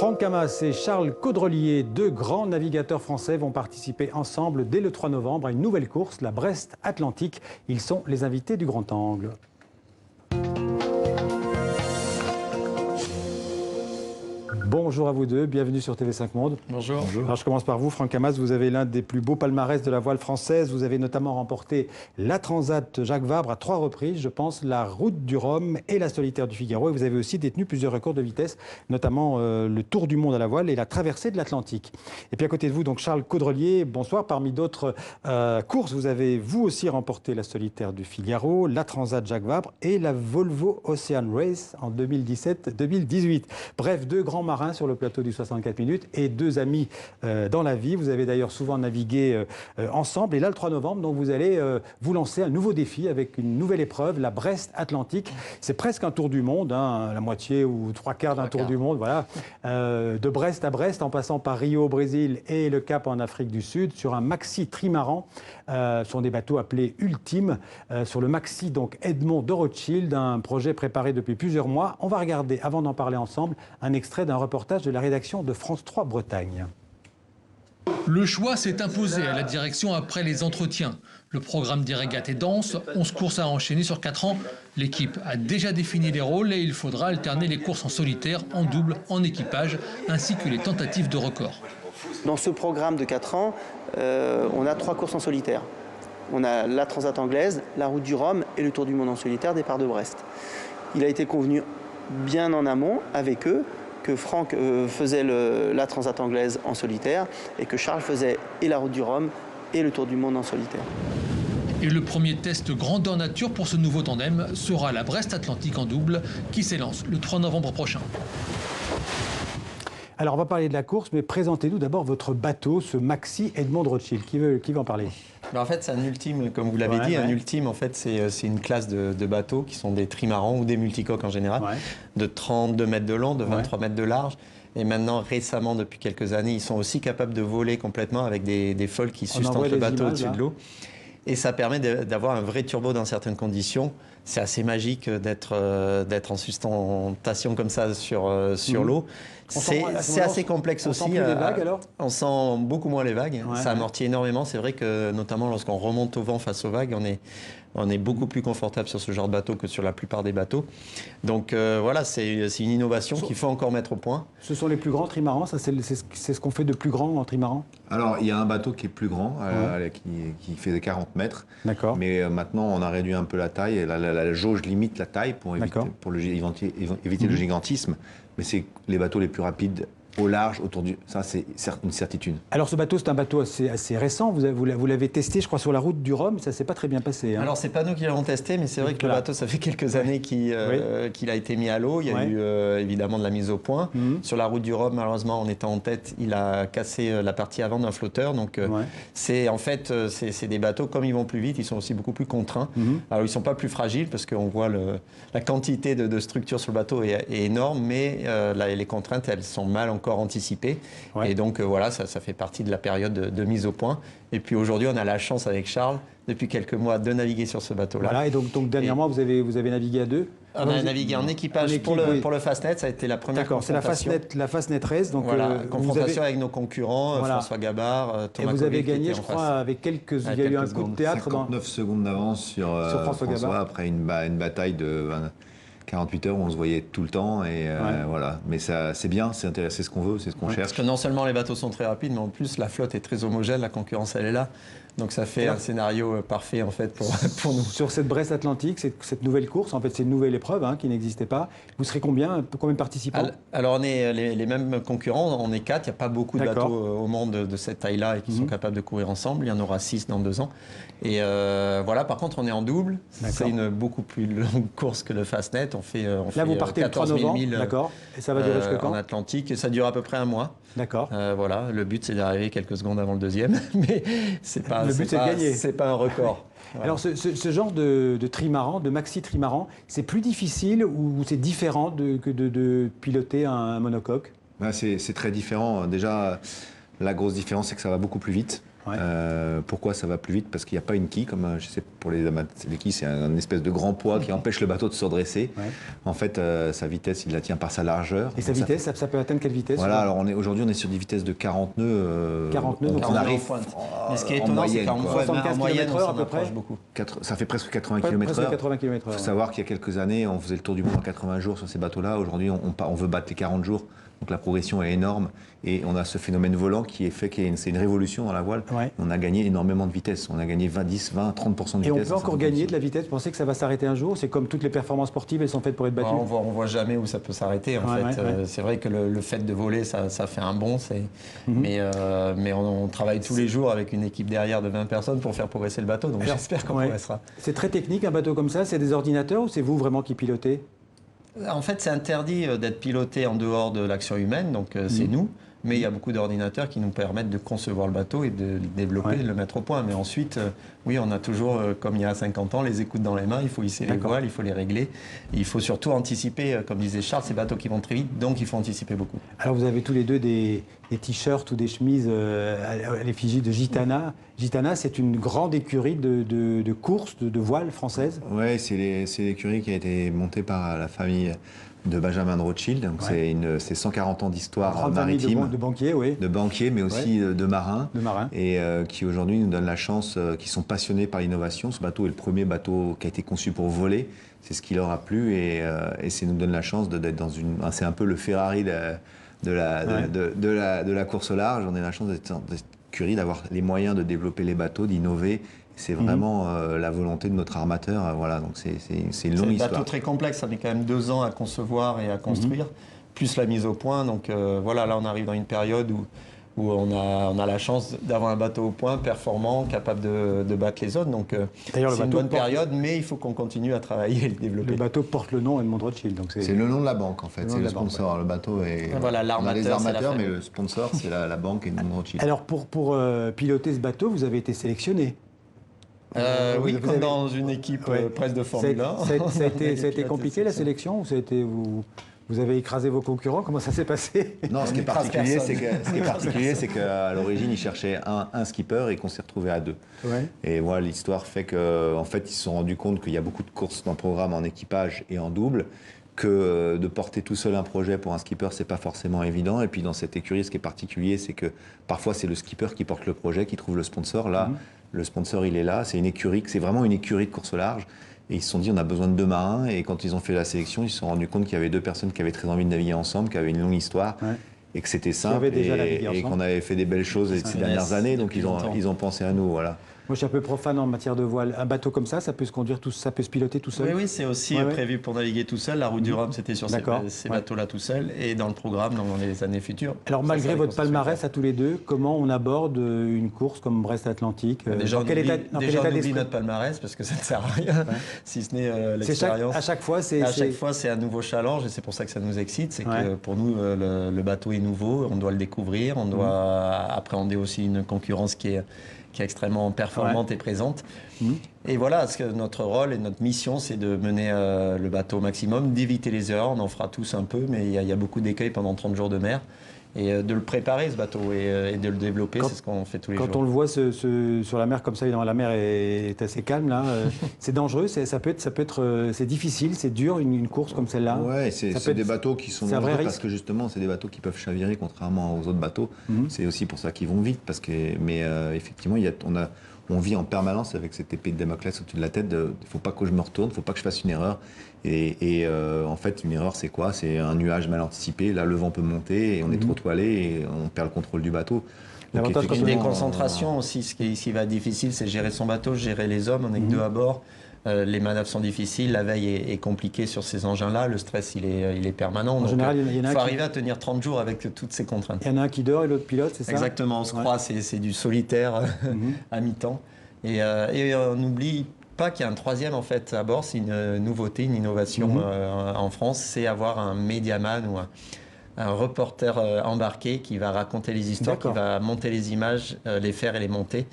Franck Hamas et Charles Caudrelier, deux grands navigateurs français, vont participer ensemble dès le 3 novembre à une nouvelle course, la Brest Atlantique. Ils sont les invités du Grand Angle. Bonjour à vous deux, bienvenue sur TV5 Monde. Bonjour. Alors je commence par vous, Franck Hamas, vous avez l'un des plus beaux palmarès de la voile française. Vous avez notamment remporté la Transat Jacques Vabre à 3 reprises, je pense, la Route du Rhum et la Solitaire du Figaro. Et vous avez aussi détenu plusieurs records de vitesse, notamment le Tour du Monde à la voile et la traversée de l'Atlantique. Et puis à côté de vous, donc Charles Caudrelier, bonsoir. Parmi d'autres courses, vous avez vous aussi remporté la Solitaire du Figaro, la Transat Jacques Vabre et la Volvo Ocean Race en 2017-2018. Bref, deux grands marins sur le plateau du 64 minutes et deux amis dans la vie. Vous avez d'ailleurs souvent navigué ensemble. Et là, le 3 novembre, donc, vous allez vous lancer un nouveau défi avec une nouvelle épreuve, la Brest Atlantique. C'est presque un tour du monde, hein, la moitié ou trois quarts d'un tour du monde. Voilà. De Brest à Brest, en passant par Rio au Brésil et le Cap en Afrique du Sud, sur un maxi trimaran. Ce sont des bateaux appelés Ultime, sur le maxi donc Edmond de Rothschild, un projet préparé depuis plusieurs mois. On va regarder, avant d'en parler ensemble, un extrait d'un reportage de la rédaction de France 3 Bretagne. Le choix s'est imposé à la direction après les entretiens. Le programme des régates est dense, 11 courses à enchaîner sur 4 ans. L'équipe a déjà défini les rôles et il faudra alterner les courses en solitaire, en double, en équipage, ainsi que les tentatives de record. Dans ce programme de 4 ans, on a 3 courses en solitaire. On a la Transat anglaise, la Route du Rhum et le Tour du Monde en solitaire, départ de Brest. Il a été convenu bien en amont avec eux que Franck faisait la Transat anglaise en solitaire et que Charles faisait et la Route du Rhum et le Tour du Monde en solitaire. Et le premier test grandeur nature pour ce nouveau tandem sera la Brest Atlantique en double qui s'élance le 3 novembre prochain. Alors on va parler de la course, mais présentez-nous d'abord votre bateau, ce maxi Edmond de Rothschild. Qui veut en parler? En fait, c'est un ultime, comme vous l'avez dit. Un ultime, en fait, c'est une classe de bateaux qui sont des trimarans ou des multicoques en général, de 32 mètres de long, de 23 mètres de large. Et maintenant, récemment, depuis quelques années, ils sont aussi capables de voler complètement avec des foils qui sustentent le bateau au-dessus de l'eau. Et ça permet d'avoir un vrai turbo dans certaines conditions. C'est assez magique d'être en sustentation comme ça sur l'eau. C'est assez complexe aussi. On sent plus les vagues alors? On sent beaucoup moins les vagues. Ça amortit énormément. C'est vrai que notamment lorsqu'on remonte au vent face aux vagues, on est beaucoup plus confortable sur ce genre de bateau que sur la plupart des bateaux. Donc voilà, c'est une innovation qu'il faut encore mettre au point. Ce sont les plus grands trimarans, c'est ce qu'on fait de plus grand en trimaran? Alors, il y a un bateau qui est plus grand, qui fait 40 mètres. D'accord. Mais maintenant, on a réduit un peu la taille. Et la jauge limite la taille pour éviter le gigantisme. Mais c'est les bateaux les plus rapides au large, autour du... Ça, c'est une certitude. Alors, ce bateau, c'est un bateau assez récent. Vous l'avez testé, je crois, sur la Route du Rhum. Ça ne s'est pas très bien passé. Hein. Alors, c'est pas nous qui l'avons testé, mais c'est vrai que le bateau, ça fait quelques années qu'il a été mis à l'eau. Il y a eu évidemment de la mise au point. Sur la Route du Rhum, malheureusement, en étant en tête, il a cassé la partie avant d'un flotteur. Donc, c'est des bateaux, comme ils vont plus vite, ils sont aussi beaucoup plus contraints. Alors, ils ne sont pas plus fragiles, parce qu'on voit la quantité de structure sur le bateau est énorme, mais les contraintes, elles sont mal encore anticipé. Et donc voilà, ça fait partie de la période de mise au point. Et puis aujourd'hui, on a la chance avec Charles, depuis quelques mois, de naviguer sur ce bateau-là. Voilà, et donc dernièrement, vous avez navigué à deux? On a navigué en équipage pour le Fastnet, ça a été la première confrontation. C'est la Fastnet Race. Donc voilà, confrontation avec nos concurrents, François Gabard, Thomas Et vous avez Covid, gagné, je crois, avec quelques... Il y a eu un coup de théâtre. 59 secondes d'avance sur François, après une bataille de 48 heures où on se voyait tout le temps et voilà. Mais c'est bien, c'est ce qu'on veut, c'est ce qu'on cherche. Parce que non seulement les bateaux sont très rapides, mais en plus la flotte est très homogène, la concurrence elle est là. Donc ça fait un scénario parfait en fait pour nous. Sur cette Brest Atlantique, cette nouvelle course, en fait c'est une nouvelle épreuve qui n'existait pas. Vous serez combien de participants? Alors on est les mêmes concurrents, on est 4, il n'y a pas beaucoup de bateaux au monde de cette taille-là et qui sont capables de courir ensemble. Il y en aura 6 dans 2 ans. Et voilà, par contre on est en double, c'est une beaucoup plus longue course que le Fastnet. Là vous partez le 3 novembre, d'accord. Et ça va durer jusqu'à quand? En Atlantique, et ça dure à peu près un mois. D'accord. Voilà, le but c'est d'arriver quelques secondes avant le deuxième, mais c'est pas, le but c'est de gagner. C'est pas un record. Voilà. Alors ce genre de trimaran, de maxi trimaran, c'est plus difficile ou c'est différent que de piloter un monocoque? C'est très différent. Déjà, la grosse différence c'est que ça va beaucoup plus vite. Ouais. Pourquoi ça va plus vite? Parce qu'il n'y a pas une quille, comme je sais pour les quilles, c'est un espèce de grand poids qui empêche le bateau de se redresser. Ouais. En fait, sa vitesse, il la tient par sa largeur. Et sa vitesse, ça peut atteindre quelle vitesse? Voilà, alors aujourd'hui, on est sur des vitesses de 40 nœuds. 40 nœuds, donc on arrive. Mais ce qui est étonnant, c'est qu'en 75 km/h à peu près. Beaucoup. Ça fait presque 80 km/h. Il faut savoir qu'il y a quelques années, on faisait le tour du monde en 80 jours sur ces bateaux-là. Aujourd'hui, on veut battre les 40 jours. Donc la progression est énorme et on a ce phénomène volant qui est fait, c'est une révolution dans la voile. Ouais. On a gagné énormément de vitesse. On a gagné 10, 20, 30% de vitesse. Et on peut encore gagner de la vitesse? Vous pensez que ça va s'arrêter un jour? C'est comme toutes les performances sportives, elles sont faites pour être battues? On voit jamais où ça peut s'arrêter. En fait, c'est vrai que le fait de voler, ça fait un bond. Mais on travaille tous les jours avec une équipe derrière de 20 personnes pour faire progresser le bateau. Donc j'espère qu'on progressera. C'est très technique un bateau comme ça? C'est des ordinateurs ou c'est vous vraiment qui pilotez? En fait, c'est interdit d'être piloté en dehors de l'action humaine, donc c'est nous. Mais il y a beaucoup d'ordinateurs qui nous permettent de concevoir le bateau et de le développer, de le mettre au point. Mais ensuite, oui, on a toujours, comme il y a 50 ans, les écoutes dans les mains. Il faut hisser les voiles, il faut les régler. Et il faut surtout anticiper, comme disait Charles, ces bateaux qui vont très vite, donc il faut anticiper beaucoup. Alors vous avez tous les deux des t-shirts ou des chemises à l'effigie de Gitana. Gitana, c'est une grande écurie de courses, de voiles françaises. Oui, c'est l'écurie qui a été montée par la famille de Benjamin de Rothschild. Donc c'est 140 ans d'histoire maritime. De banquiers, oui. De banquiers, mais aussi de marins. De marins. Et qui aujourd'hui nous donnent la chance, qui sont passionnés par l'innovation. Ce bateau est le premier bateau qui a été conçu pour voler. C'est ce qui leur a plu et ça nous donne la chance d'être dans une... C'est un peu le Ferrari de la course au large. On a la chance d'être dans cette écurie, d'avoir les moyens de développer les bateaux, d'innover. C'est vraiment la volonté de notre armateur. Voilà, donc c'est une longue histoire. C'est un bateau très complexe, ça met quand même 2 ans à concevoir et à construire, plus la mise au point. Donc voilà, là on arrive dans une période où on a la chance d'avoir un bateau au point, performant, capable de battre les autres. Donc c'est une bonne période, mais il faut qu'on continue à travailler et le développer. Le bateau porte le nom Edmond Rothschild. C'est le nom de la banque en fait, c'est le sponsor. Le bateau est... Voilà, on a les armateurs, mais le sponsor c'est la banque Edmond Rothschild. Alors pour piloter ce bateau, vous avez été sélectionné? Oui, comme dans une équipe presque de Formule 1. Ça a été compliqué la sélection ou ça a été, vous avez écrasé vos concurrents? Comment ça s'est passé? Non, ce qui est particulier, c'est qu'à l'origine, ils cherchaient un skipper et qu'on s'est retrouvé à 2. Ouais. Et voilà, l'histoire fait qu'en fait, ils se sont rendus compte qu'il y a beaucoup de courses dans le programme en équipage et en double, que de porter tout seul un projet pour un skipper, c'est pas forcément évident. Et puis dans cette écurie, ce qui est particulier, c'est que parfois c'est le skipper qui porte le projet, qui trouve le sponsor. Là, le sponsor, il est là. C'est une écurie, c'est vraiment une écurie de course au large. Et ils se sont dit, on a besoin de 2 marins. Et quand ils ont fait la sélection, ils se sont rendus compte qu'il y avait 2 personnes qui avaient très envie de naviguer ensemble, qui avaient une longue histoire. Ouais. Et que c'était simple et qu'on avait fait des belles choses ces dernières années. Donc ils ont pensé à nous, voilà. Moi, je suis un peu profane en matière de voile. Un bateau comme ça peut se conduire, ça peut se piloter tout seul? Oui, c'est aussi prévu pour naviguer tout seul. La route du Rhum, c'était sur ces bateaux-là tout seul. Et dans le programme, dans les années futures. Alors, malgré votre palmarès à tous les deux, comment on aborde une course comme Brest-Atlantique? Déjà, on oublie notre palmarès parce que ça ne sert à rien, si ce n'est l'expérience. À chaque fois, c'est un nouveau challenge et c'est pour ça que ça nous excite. C'est que pour nous, le bateau est nouveau, on doit le découvrir, on doit appréhender aussi une concurrence qui est extrêmement performante et présente. Et voilà, notre rôle et notre mission, c'est de mener le bateau au maximum, d'éviter les erreurs. On en fera tous un peu, mais il y a beaucoup d'écueils pendant 30 jours de mer. Et de le préparer, ce bateau, et de le développer, c'est ce qu'on fait tous les jours. Quand on le voit sur la mer comme ça, la mer est assez calme, là, c'est dangereux, c'est difficile, c'est dur, une course comme celle-là. Ouais, c'est des bateaux qui sont dangereux parce que justement, c'est des bateaux qui peuvent chavirer, contrairement aux autres bateaux. C'est aussi pour ça qu'ils vont vite, mais effectivement, on vit en permanence avec cette épée de Damoclès au-dessus de la tête. Il ne faut pas que je me retourne, il ne faut pas que je fasse une erreur. Et en fait, une erreur, c'est quoi? C'est un nuage mal anticipé. Là, le vent peut monter et on est trop toilé et on perd le contrôle du bateau. L'avantage quand des concentrations aussi. Ce qui va être difficile, c'est gérer son bateau, gérer les hommes. On n'est que 2 à bord. Les manœuvres sont difficiles. La veille est compliquée sur ces engins-là. Le stress, il est permanent. En général, il faut arriver à tenir 30 jours avec toutes ces contraintes. Il y en a un qui dort et l'autre pilote, c'est ça? Exactement. On se croit, c'est du solitaire à mi-temps. Et on n'oublie pas qu'il y a un 3e en fait à bord. C'est une nouveauté, une innovation en France, c'est avoir un médiaman ou un reporter embarqué qui va raconter les histoires, qui va monter les images, les faire et les monter.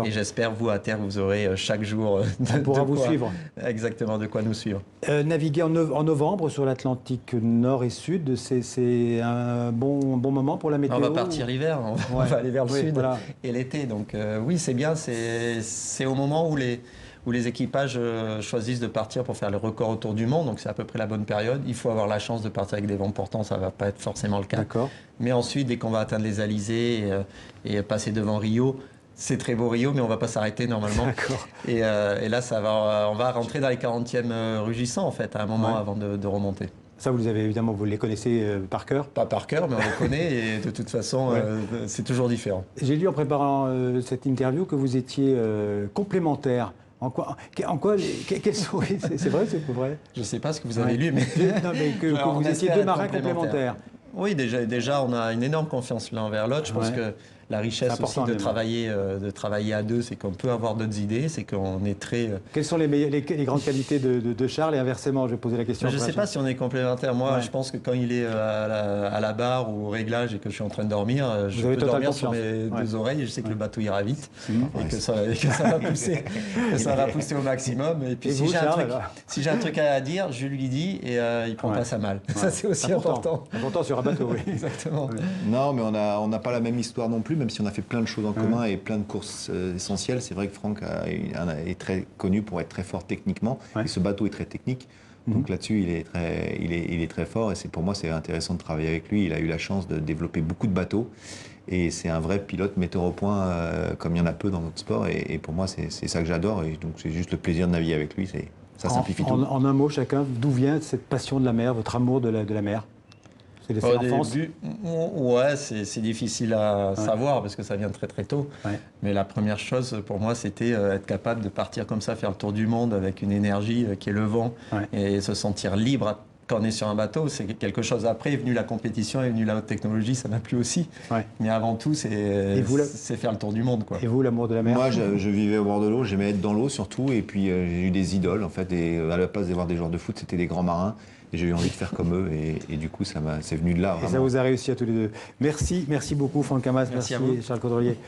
Et j'espère, vous, à terre, vous aurez chaque jour on pourra vous suivre. Exactement, de quoi nous suivre. Naviguer en novembre sur l'Atlantique Nord et Sud, c'est un bon moment pour la météo? On va partir l'hiver, on va aller vers le sud et l'été. Donc oui, c'est bien, c'est au moment où les équipages choisissent de partir pour faire le record autour du monde, donc c'est à peu près la bonne période. Il faut avoir la chance de partir avec des vents portants, ça ne va pas être forcément le cas. Mais ensuite, dès qu'on va atteindre les alizés et passer devant Rio, c'est très beau Rio, mais on ne va pas s'arrêter normalement. Et là, on va rentrer dans les 40e rugissants, en fait, à un moment avant de remonter. Ça, vous les connaissez par cœur? Pas par cœur, mais on les connaît et de toute façon, c'est toujours différent. J'ai lu en préparant cette interview que vous étiez complémentaires. En quoi c'est vrai, c'est pas vrai? Je ne sais pas ce que vous avez lu, mais, que vous étiez deux marins complémentaires. Oui, déjà, on a une énorme confiance l'un envers l'autre. Je pense que la richesse aussi de travailler à deux, c'est qu'on peut avoir d'autres idées, c'est qu'on est très... Quelles sont les grandes qualités de Charles et inversement? Je vais poser la question. Je ne sais pas si on est complémentaires. Moi, je pense que quand il est à la barre ou au réglage et que je suis en train de dormir, je peux dormir sur mes deux oreilles et je sais que le bateau ira vite et que ça va pousser au maximum. Et puis si j'ai un truc à dire, je lui dis et il ne prend pas ça mal. Ça, c'est aussi important. Important sur un bateau, oui. Exactement. Non, mais on n'a pas la même histoire non plus, même si on a fait plein de choses en commun et plein de courses essentielles. C'est vrai que Franck est très connu pour être très fort techniquement. Et ce bateau est très technique. Donc là-dessus, il est très fort. Et pour moi, c'est intéressant de travailler avec lui. Il a eu la chance de développer beaucoup de bateaux. Et c'est un vrai pilote metteur au point, comme il y en a peu dans notre sport. Et pour moi, c'est ça que j'adore. Et donc, c'est juste le plaisir de naviguer avec lui. Ça simplifie tout. En un mot, chacun, d'où vient cette passion de la mer, votre amour de la mer? Au début, ouais, c'est difficile à savoir parce que ça vient très très tôt. Mais la première chose pour moi, c'était être capable de partir comme ça, faire le tour du monde avec une énergie qui est le vent et se sentir libre quand on est sur un bateau. C'est quelque chose. Après est venue la compétition, est venue la haute technologie, ça m'a plu aussi. Mais avant tout, c'est faire le tour du monde, quoi. Et vous, l'amour de la mer? Moi, je vivais au bord de l'eau, j'aimais être dans l'eau surtout. Et puis j'ai eu des idoles en fait. Et à la place de voir des joueurs de foot, c'était des grands marins. Et j'ai eu envie de faire comme eux et du coup, c'est venu de là. Et ça vous a réussi à tous les deux. Merci beaucoup Franck Hamas, merci Charles Caudrelier.